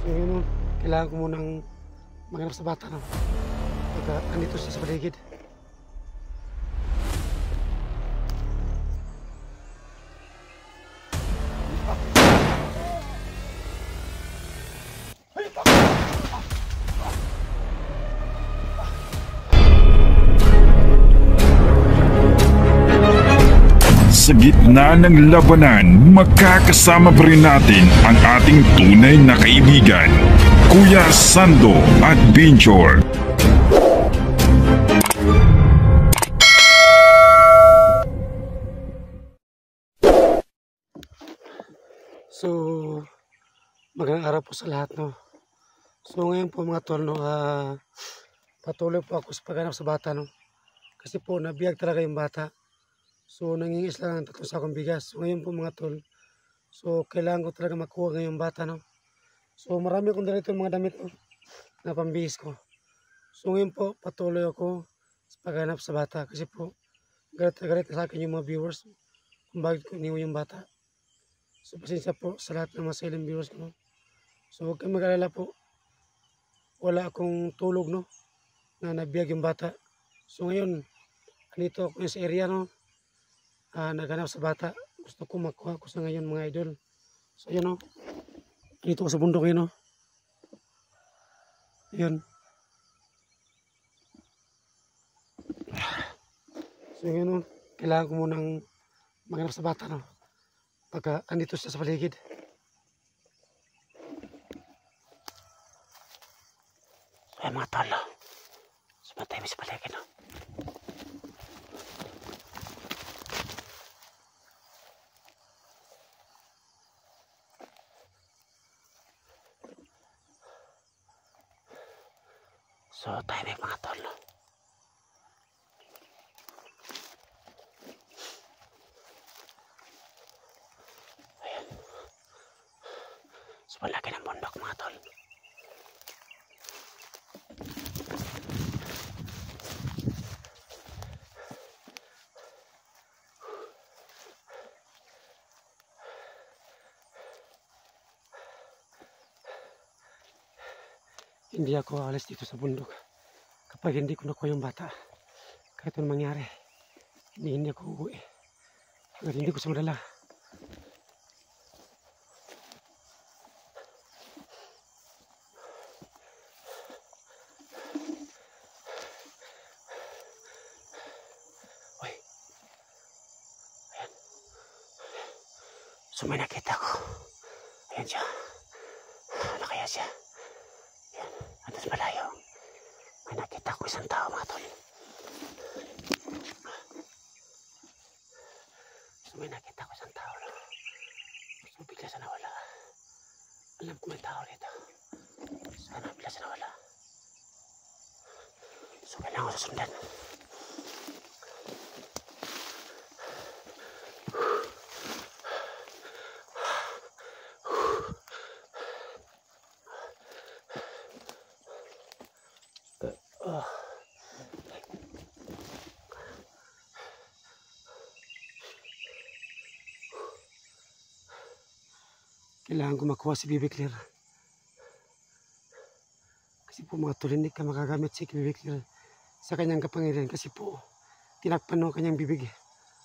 So yun, kailangan ko munang maghanap sa bata, no? Pagka andito siya sa paligid. Sa gitna ng labanan, makakasama pa rin natin ang ating tunay na kaibigan, Kuya Sando Adventure. So, magandang araw po sa lahat, no? So ngayon po mga tol, no, patuloy po ako sa paghanap sa bata, no? Kasi po nabiyag talaga yung bata. So nangingis lang ng 3 sakong bigas. So ngayon po mga tol, so kailangan ko talaga makuha ngayong bata, no? So marami akong dala itong mga damit, no, na pambihis ko. So ngayon po patuloy ako sa paghanap sa bata. Kasi po galit na galit sa akin yung mga viewers kung bakit ko iniwan yung bata. So pasensya po sa lahat ng mga silent viewers ko, no? So huwag kayong mag-alala po, wala akong tulog, no, na nabiyag yung bata. So ngayon andito ako sa area, no, naghanap sa bata. Gusto ko makuha ko sa ngayon mga idol. So yun, no, dito ko sa bundok yun, no. Yun. So yun, no, kailangan ko munang maghanap sa bata, no, pagka andito siya sa paligid. So yun mga tol, no, sumatay mo sa paligid, no. So, timing mga tol, no? Ayan. So, malaki ng bundok mga tol. Hindi ako aalis dito sa bundok kapag hindi ko nakuha yung bata. Kahit anong mangyari, hindi ako uuwi. Hanggang hindi ko siya madala. Uy. Ayan. So may nakita ko. Ayan siya. Ano kaya siya? Ayan. Andas malayo. May nakita ko isang tao mga tol. So may nakita ko isang tao, no? So bigla siya nawala. Alam ko may tao dito. Sana bigla siya nawala. So kailangan ko susundan. Kailangan ko makuha si Bibi Clear. Kasi po mga tol, hindi ka makagamit si Bibi Clear sa kanyang kapangyarihan. Kasi po, tinakpan ng kanyang bibig.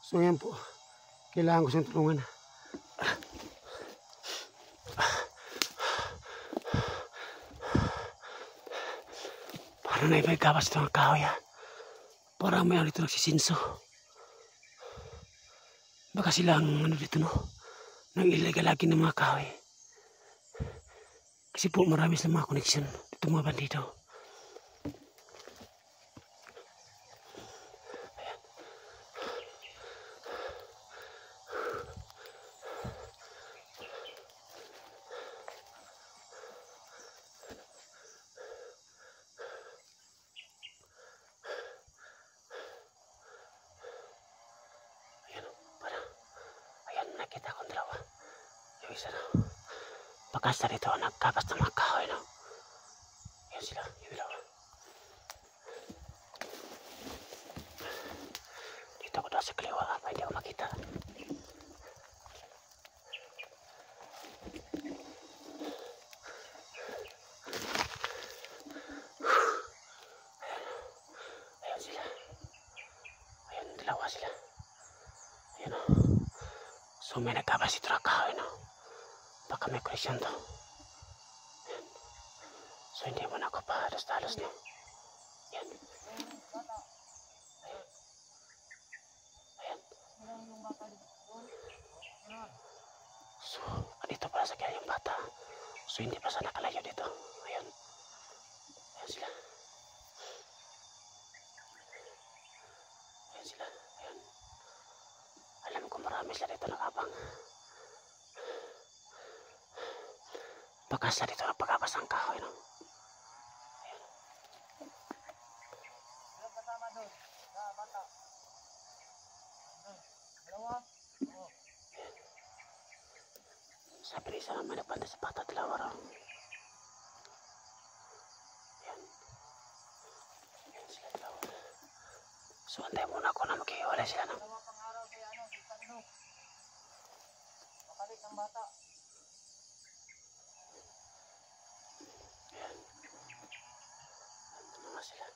So yan po, kailangan ko siyang tulungan. Parang naibay gawas ito ng kahoy, ha? Parang may ano dito nagsisinso. Baka sila ang ano dito, no? Nang illegal lagi ng mga kahoy. Kasi po marami silang mga koneksyon dito mga bandido. Nakita kong dalawa. Yung isa na. Pagkasta dito, nagkapas ng mga kahoy, no? Yan sila, yung dalawa. Dito ako daw sa kaliwa, hindi ako makita. sila. Ayan o. So may nagkabas ito na kahoy no. Baka may connection to. Ayan. So hindi mo na ako pa halos-halos no. Ayan. Ayan. So dito pala sa kaya yung bata. So hindi pa sa nakalayo dito. Ayan. Ayan sila. Ayan sila. Ayan. Alam ko marami sila dito nakabang. Baka sila dito nagpagabas ang kahoy no. Ayan. Ilang kasama doon? Sa bata? Dalawa? Oo. Sabi ni isa naman nagpanda sa bata, dalawa raw. Ayan. Ayan sila dalawa. So antay muna ako na maghihiwalay sila no. Dalawa pang araw kay si Sando. Makalit ang bata. Ayan. Andun na nga sila.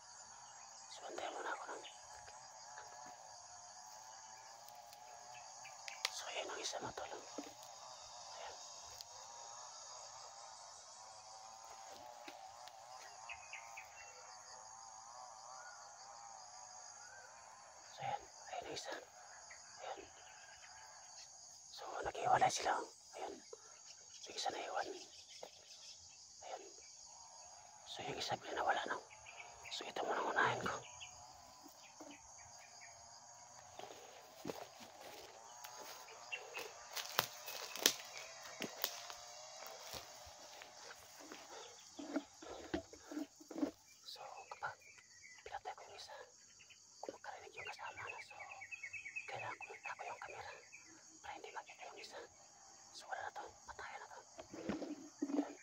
So antay muna ako na. So ayan ang isa matulong. Ayan. So ayan. Ayan ang isa. Ayan. So naghiwalay sila. Ayan. So yung isa na iwan. Ayan. So yung isa bila nawala na. So ito muna unahin ko. So kapag pinatay ko yung isa, kung makarinig yung kasama na, so kailangan ko magtago yung camera para hindi makita yung isa. So wala na to, patayan na to. Ayan.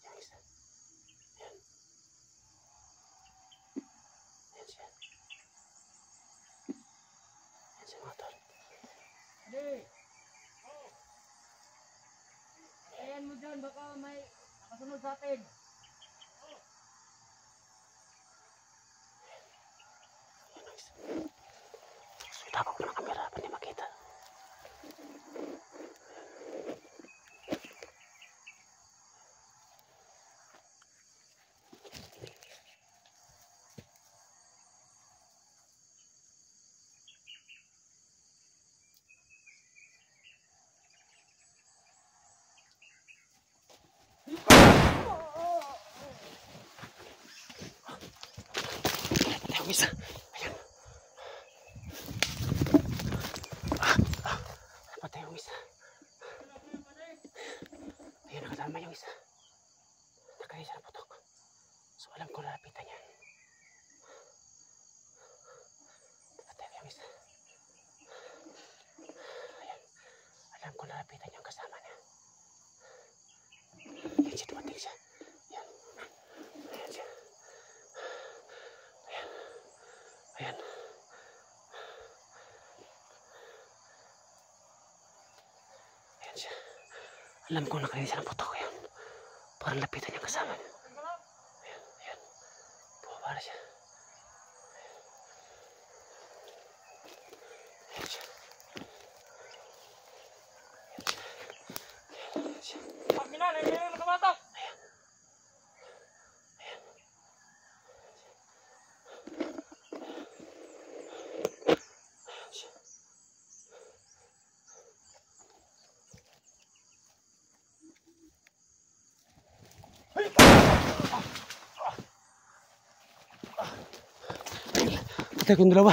Yung isa. Ayan. Ayan siya. Ayan siya mga tol. Hindi. Ayan mo dyan, baka may nakasunod sa atin. Ayan ang isa. So itago ko ng camera para hindi makita. Patay yung isa. Ayan. Patay yung isa. Ayan, nakadama yung isa. Nakaya siya ng putok. So alam ko lalapitan yan. Patay yung isa. Ayan. Alam ko lalapitan yung kasama niya. Ayan siya, dumating siya. Ayan. Ayan siya. Ayan. Ayan. Ayan siya. Alam ko nakaya siya ng putok. Ayan. Parang lapitan yung kasama niya. Ayan. Ayan. Bumaba na siya. Ayan siya. Ayan siya. Pag minanay, hindi na makabatak. Ayan. Ayan. Ayan siya. Patay kong dalawa.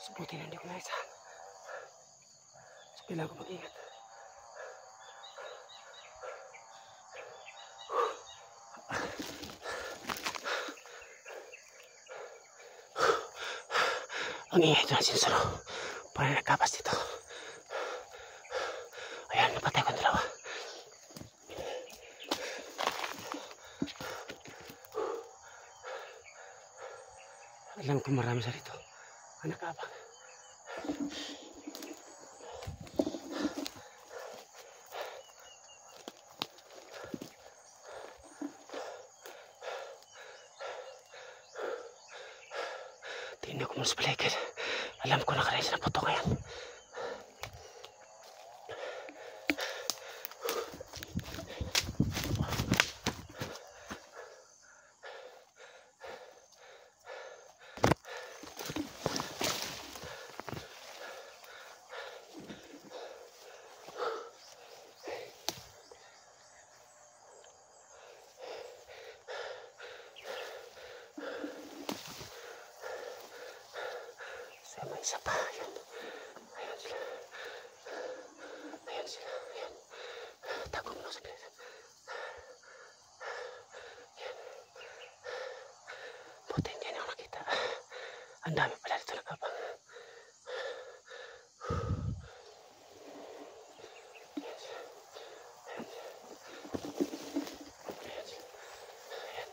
Subuti na hindi ko naisahan. So kailangan ko mag-ingat. Ang ingay ito ng sinsuro. Parang nagkapas dito. Ayan, napatay ko ang dalawa. Alam ko marami sa dito. Ang nakabang. Tingnan ko muna sa paligid. Alam ko nakarayos na puto ngayon. May isa pa, yun. Ayan sila. Ayan sila, ayan. Tago mo na sa pilit. Ayan. Buti hindi na ako nakita. Ang dami pala dito nagkabang. Ayan sila. Ayan sila. Ayan sila. Ayan.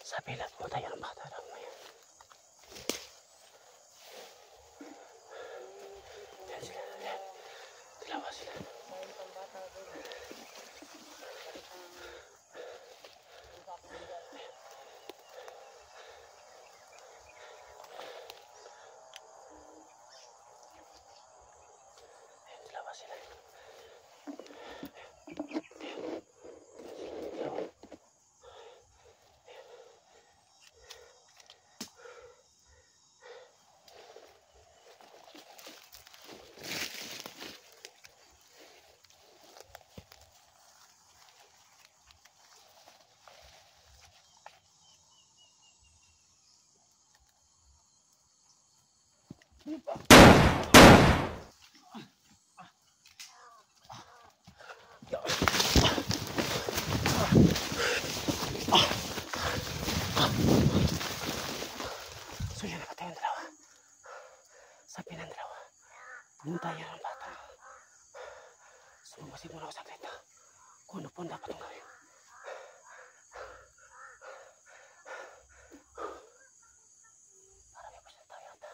Sabi lang mo tayo ng bata lang mo yan. Yan sila, yan. Dalawa sila. Yan, dalawa sila. So yun, napatay ang dalawa. Sabi ng dalawa, pumunta yan ang bata. Sumumasid muna ako saglit. Kung ano po ang dapat ang gawin. Parang may push na tao yata.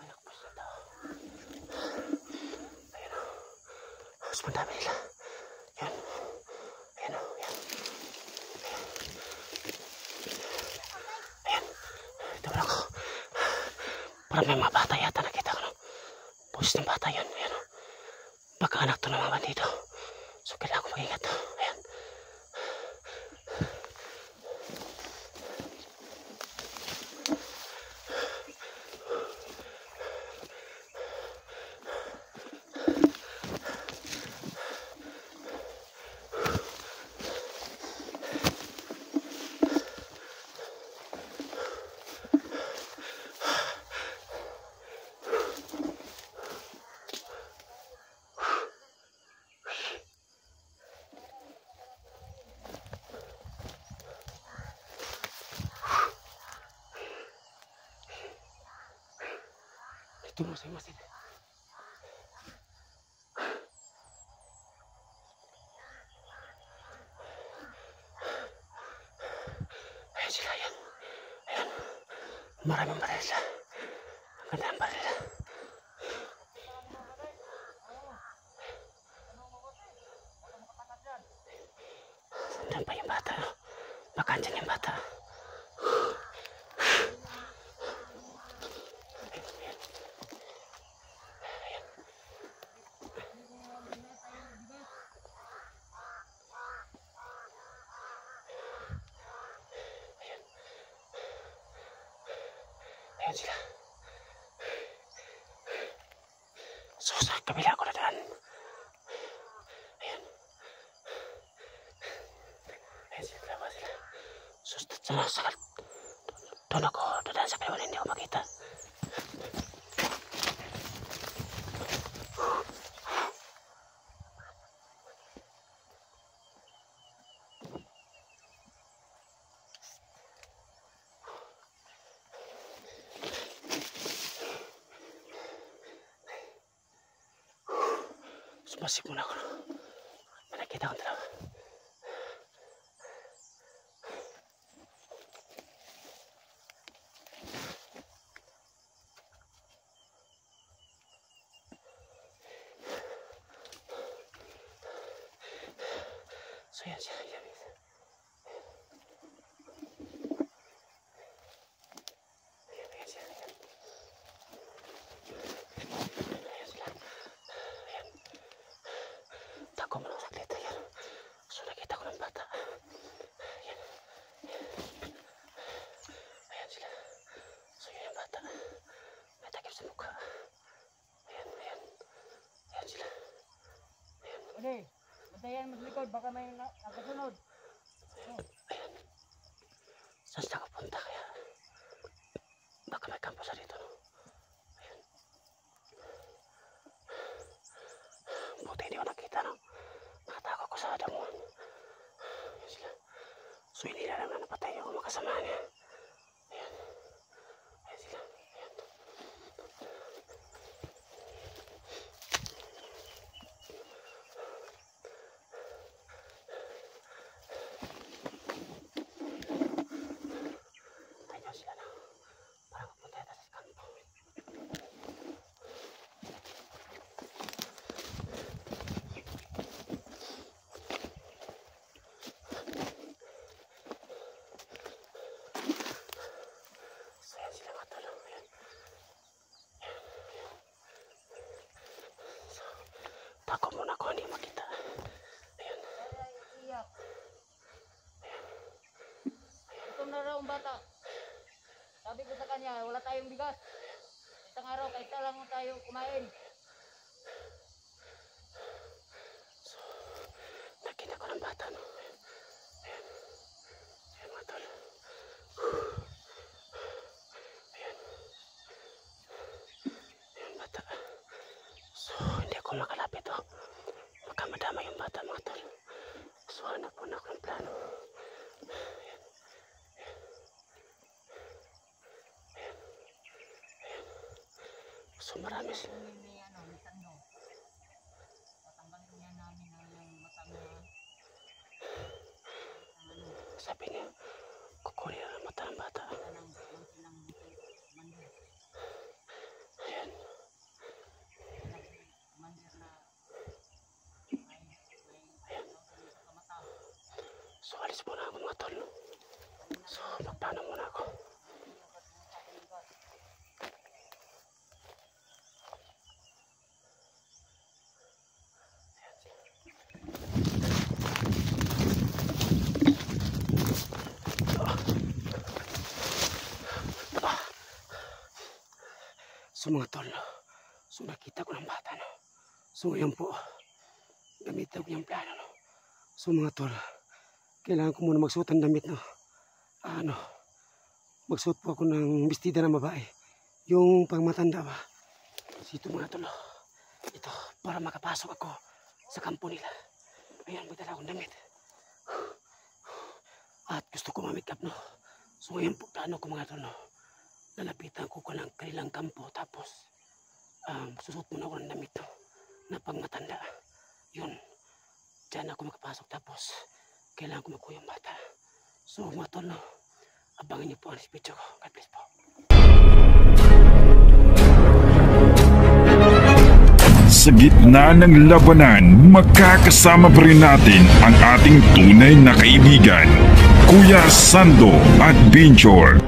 May nakapush na tao. Ayun o. Mas madami nila. Yan. Ayan o. Yan. Ayan. Ito lang ako. Parang may mga bata yata nakita ko. No? Push ng bata yun. Ayan o. Baka anak to ng mga bandito. So kailangan ko mag-ingat. Ayan. Ito mo sa imasin. Ayan sila, ayan. Ayan. Maraming baril sila. Ang ganda ng baril. Saan pa yung bata? Baka andyan yung bata. Ayan sila. So sa kabila ko na daan. Ayan. Ayan sila, dalawa sila. So doon ako, doon sa kayo, hindi ako makita. Sumasip muna ako. May nakita akong dalawa. So yan siya. Yan. Ayan siya. Ayan. Ayan sila. Ayan. Tako mo lang saglit. Ayan. So nakita ko ng bata. Ayan. Ayan sila. So yun yung bata. May takip sa mukha. Ayan. Ayan. Ayan sila. Ayan. Ode, bantayan mo sa likod, baka may nakasunod. Ayan. Saan sila kapunta kaya? Baka may kampo sa dito, no? Ayan. Buti hindi ko nakita, no? Nakatago ko sa damuhan. Ayan sila. So hindi na naman napatay yung makasama niya. Ayan. Ayan sila. Ayan. Tayo sila na. Parang kapunta yata sa kampo. So yan sila mga tol. Ayan. So, tako muna ko, hindi makita. Ayan. Iyak. Gutom na raw ang bata. Sabi ko sa kanya, wala tayong bigas. Isang araw, kaisa lang tayo kumain. So, nakita ko ng bata, no? Ayan. Ayan mga tol. Ayan. Ayan bata. So, hindi ako makalapit, oh. Baka madama yung bata, mga tol. So, hanap po na ako ng plano. Ayan. Ayan. Ayan. Ayan. So, marami sila. May tando. Tatanggalin niya namin ang matang na Sabi niya, kukunin na ang mata ng bata. silang mandir. Ayan. Mandir na may sa mata. So, alis muna ako, mga tol. So, magplano muna ako. So mga tol, so nakita ko ng bata, no? So ngayon po, gamitin ko yung plano, no? So mga tol, kailangan ko muna magsuot ng damit, no? Magsuot po ako ng bestida ng babae. Yung pangmatanda ba? So ito mga tol, ito, para makapasok ako sa kampo nila. Ayan, magdala akong damit. At gusto ko mamikap, no? So ngayon po, plano ko mga tol, no? Lalapitan ko ng kanilang kampo, tapos susuot muna ako ng damit, no? Na pangmatanda. Yun, dyan ako makapasok, tapos kailangan ko makuha yung bata. So mga tol, no? Abangan niyo po ang video ko. God bless po. Sa gitna ng labanan, magkakasama pa rin natin ang ating tunay na kaibigan, Kuya Sando at Binjor.